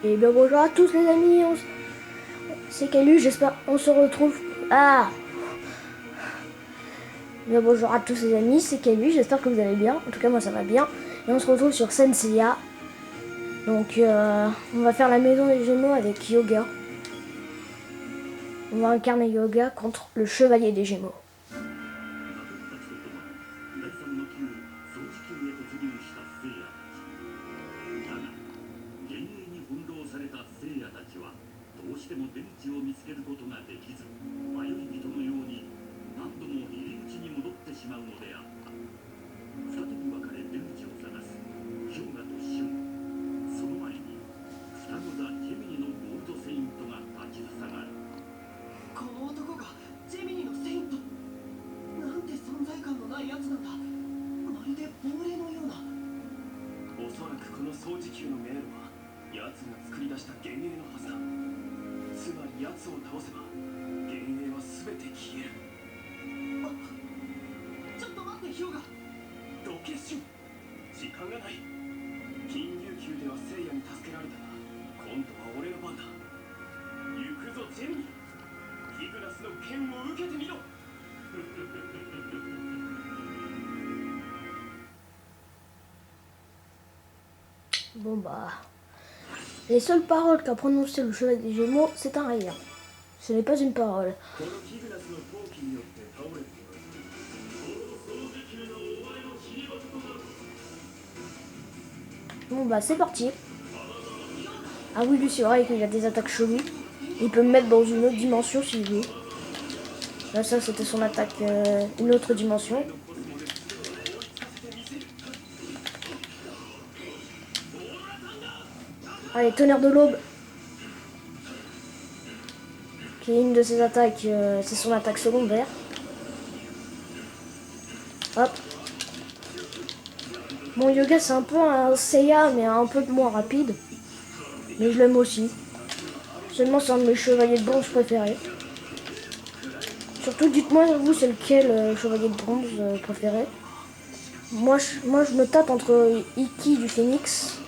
Et bien bonjour à tous les amis, c'est Calu, j'espère on se retrouve... Ah Bien bonjour à tous les amis, c'est Calu, j'espère que vous allez bien, en tout cas moi ça va bien. Et on se retrouve sur Senseiya. Donc on va faire la maison des Gémeaux avec Yoga. On va incarner Yoga contre le chevalier des Gémeaux. Bon bah... Les seules paroles qu'a prononcé le chevalier des Gémeaux, c'est un rien. Ce n'est pas une parole. Bon bah c'est parti. Ah oui, lui c'est vrai qu'il a des attaques cheloues. Il peut me mettre dans une autre dimension s'il veut. Là ça c'était son attaque, une autre dimension. Allez, tonnerre de l'aube. Qui est une de ses attaques, c'est son attaque secondaire. Hop. Mon Yoga c'est un peu un Seiya mais un peu moins rapide. Mais je l'aime aussi. Seulement c'est un de mes chevaliers de bronze préférés. Surtout dites-moi vous c'est lequel chevalier de bronze préféré. Moi je me tâte entre Iki du Phénix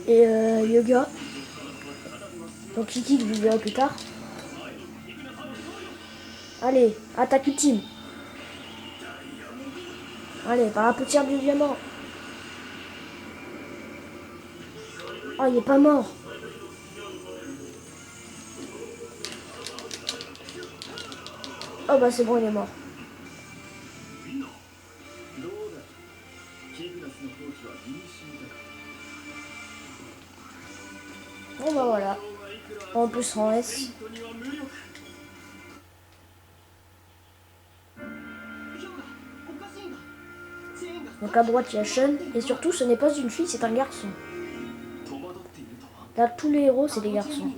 et Yoga. Donc Iki je vous verrai plus tard. Allez, attaque ultime. Allez, par la petite du diamant. Oh, il est pas mort. Oh bah c'est bon, il est mort. Bon bah voilà. En plus en S. Donc à droite il y a Shun. Et surtout ce n'est pas une fille, c'est un garçon. Là tous les héros c'est des garçons.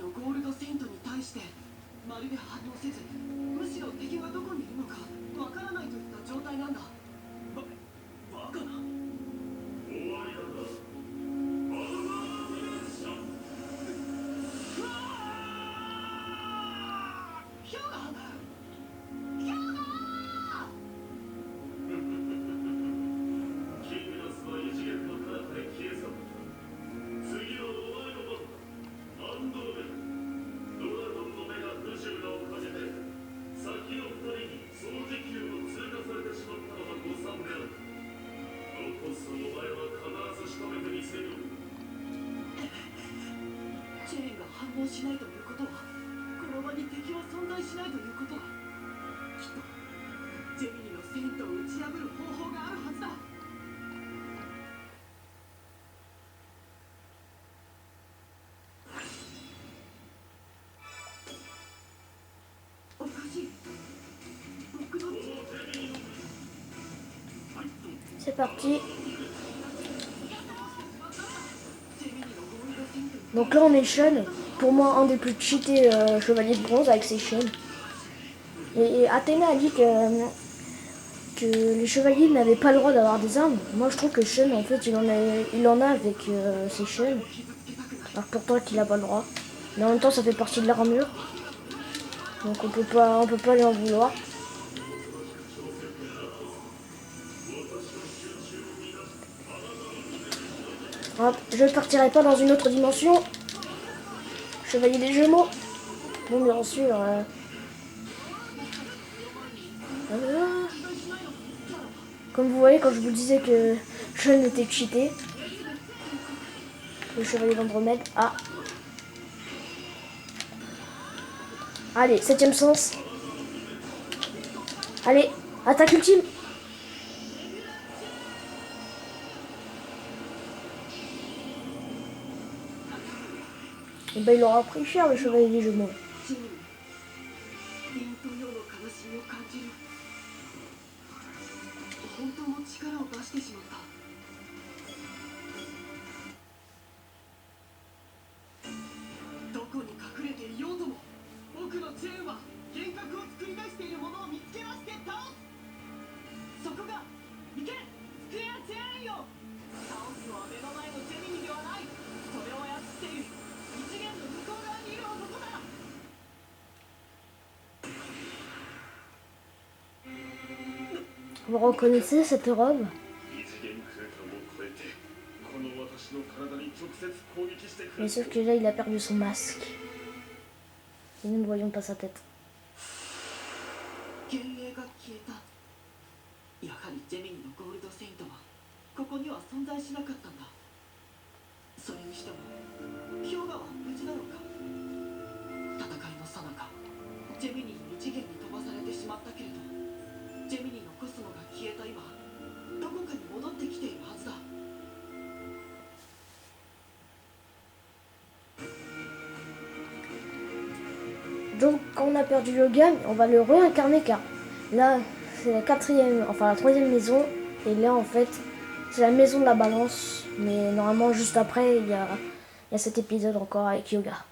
C'est parti. Donc là on est Shun. Pour moi un des plus cheatés chevaliers de bronze avec ses chaînes. Et Athéna a dit que les chevaliers n'avaient pas le droit d'avoir des armes. Moi je trouve que Shun en fait il en a avec ses chaînes. Alors pourtant qu'il n'a pas le droit. Mais en même temps ça fait partie de l'armure. Donc on peut pas lui en vouloir. Hop, je partirai pas dans une autre dimension. Chevalier des Gémeaux. Bon, bien sûr. Comme vous voyez, quand je vous disais que je n'étais cheaté, le chevalier d'Andromède. Ah. Allez, 7ème sens. Allez, attaque ultime. Et ben il aura pris cher le chevalier des Gémeaux. vous reconnaissez cette robe? Mais sauf que là il a perdu son masque. Et nous ne voyons pas sa tête. やはりジェミニのゴールドセイントはここには存在しなかったんだ。それにしても氷河は無事なのか。戦いの最中ジェミニに異次元に飛ばされてしまったけれど、ジェミニのコスモが消えた今どこかに戻ってきているはずだ。 Donc quand on a perdu le gamme, on va le réincarner car là c'est la quatrième, enfin la troisième maison et là en fait c'est la maison de la balance, mais normalement juste après il y a cet épisode encore avec Yoga.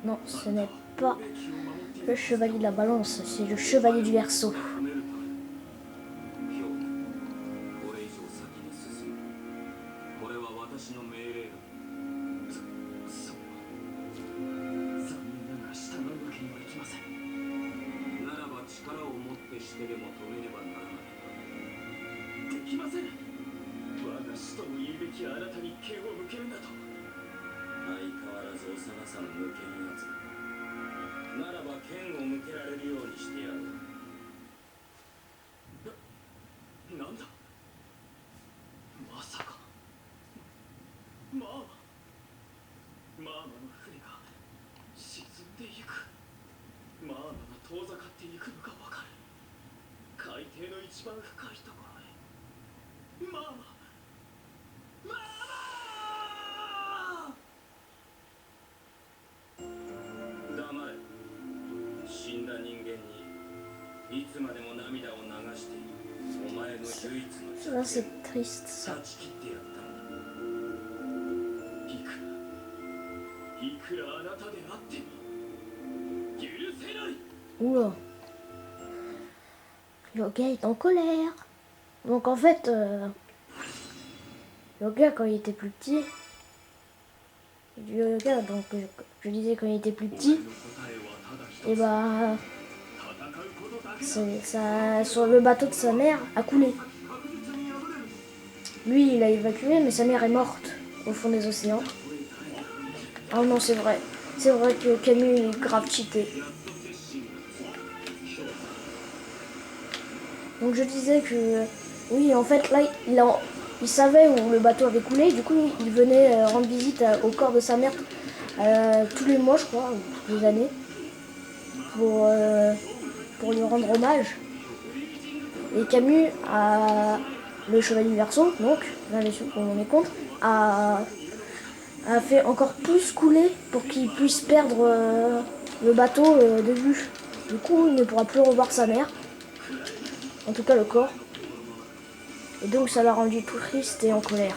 Non, ce n'est pas le chevalier de la balance, c'est le chevalier du Verseau. Ça c'est triste ça. Oula. Yoga est en colère. Donc en fait, Yoga quand il était plus petit, Yoga donc je disais quand il était plus petit, et bah ça sur le bateau de sa mère a coulé. Lui il a évacué mais sa mère est morte au fond des océans. Ah non c'est vrai que Camus est grave cheaté. Donc je disais que oui en fait là il savait où le bateau avait coulé, du coup il venait rendre visite au corps de sa mère tous les mois je crois, ou toutes les années, pour lui rendre hommage. Et Camus, le chevalier du Verseau, donc, là on est contre, a fait encore plus couler pour qu'il puisse perdre le bateau de vue. Du coup il ne pourra plus revoir sa mère. En tout cas le corps. Et donc ça l'a rendu tout triste et en colère.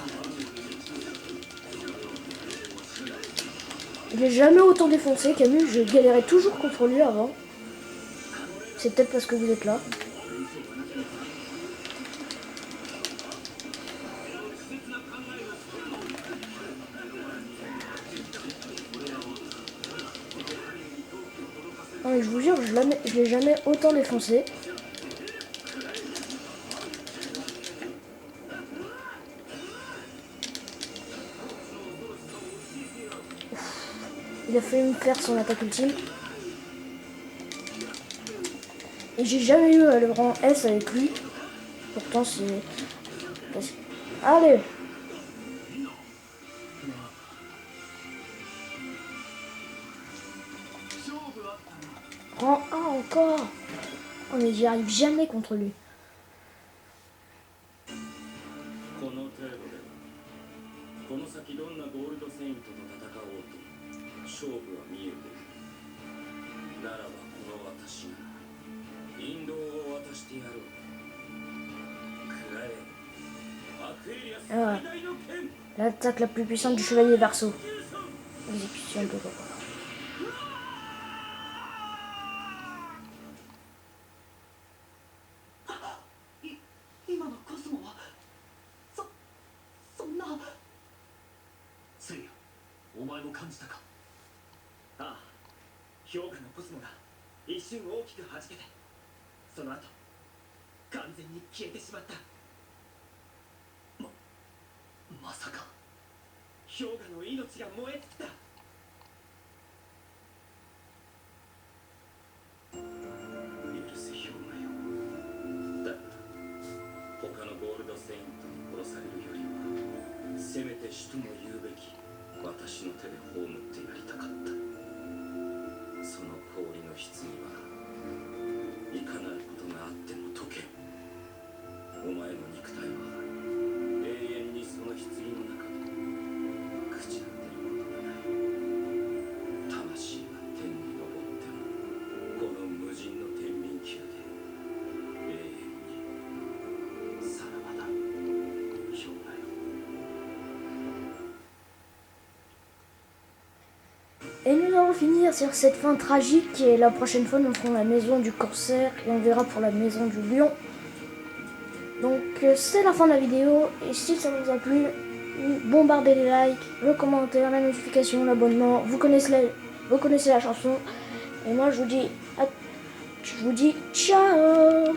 Il est jamais autant défoncé. Camus, je galérais toujours contre lui avant. C'est peut-être parce que vous êtes là. Non mais je vous jure, je l'ai jamais autant défoncé. Il a fallu me faire son attaque ultime. Et j'ai jamais eu le rang S avec lui. Pourtant c'est... Allez! Rang 1 encore! Oh mais j'y arrive jamais contre lui. この先どんなゴールドセイントと戦おうと勝負は見えているならばこの私が引導を渡してやろうくらえアクエリアス最大の剣 L'attaque la plus puissante du chevalier Verseau. Exécution de droit. 今のコスモはそんなセイヤお前も感じたかああ氷河のコスモが一瞬大きく弾けてその後完全に消えてしまったまさか氷河の命が燃え尽きた許せ氷河よだが他のゴールドセイントに殺されるよりはせめて主とも言うべき私の手で葬ってやりたかったその氷の棺はいかなることがあっても解けお前の肉体は永遠にその棺の中で朽ち果てることがない魂が天に昇ってもこの無人の天秤球で永遠にさらばだ氷河よ Et nous allons finir sur cette fin tragique et la prochaine fois nous ferons la maison du corsaire et on verra pour la maison du lion. Donc c'est la fin de la vidéo et si ça vous a plu, bombardez les likes, le commentaire, la notification, l'abonnement, vous connaissez la chanson et moi je vous dis ciao.